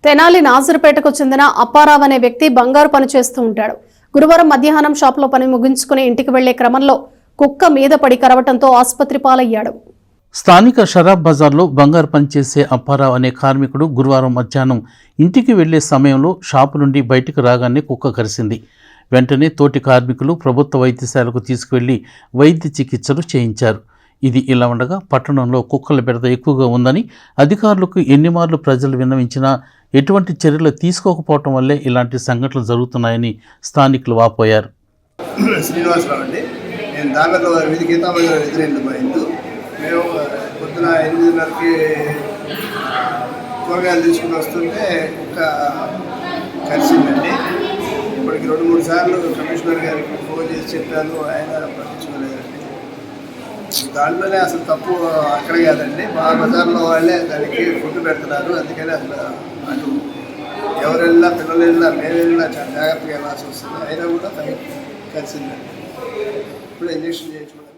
తెనాలి నాజర్పేటకు చెందిన అప్పారావు అనే వ్యక్తి బంగారు పని చేస్తూ ఉంటాడు. గురువారం మధ్యాహ్నం షాపులో పని ముగించుకుని ఇంటికి వెళ్లే క్రమంలో కుక్క మీద పడి కరవటంతో ఆసుపత్రి పాలయ్యాడు. స్థానిక షరాబ్ బజార్లో బంగారు పనిచేసే అప్పారావు అనే కార్మికుడు గురువారం మధ్యాహ్నం ఇంటికి వెళ్లే సమయంలో షాపు నుండి బయటకు రాగానే కుక్క కరిసింది. వెంటనే తోటి కార్మికులు ప్రభుత్వ వైద్యశాలకు తీసుకువెళ్లి వైద్య చికిత్సలు చేయించారు. ఇది ఇలా ఉండగా పట్టణంలో కుక్కల బెడద ఎక్కువగా ఉందని అధికారులకు ఎన్నిమార్లు ప్రజలు విన్నవించినా ఎటువంటి చర్యలు తీసుకోకపోవటం వల్లే ఇలాంటి సంఘటనలు జరుగుతున్నాయని స్థానికులు వాపోయారు. శ్రీనివాసరావు అండి, నేను దాగర్లో వీధి గీతామయ్య ఎదురైంది. మేము పొద్దున 8:30కి కూరగాయలు తీసుకుని వస్తుంటే కుక్క కరిసిందండి. ఇప్పటికి 2-3 సార్లు కమిషనర్ గారికి ఫోన్ చేసి చెప్పాను, ఆయన పట్టించుకోలేదండి. దాంట్లోనే అసలు తప్పు అక్కడ కాదండి, మా బజార్లో వాళ్ళే దానికి ఫుడ్ పెడుతున్నారు. అందుకని అసలు అటు ఎవరు వెళ్ళినా పిల్లలు వెళ్ళినా మేము వెళ్ళినా చాలా జాగ్రత్తగా వెళ్ళాల్సి వస్తుంది. అయినా కూడా కలిసిందండి. ఇప్పుడు ఇంజక్షన్ చేయించుకోవడం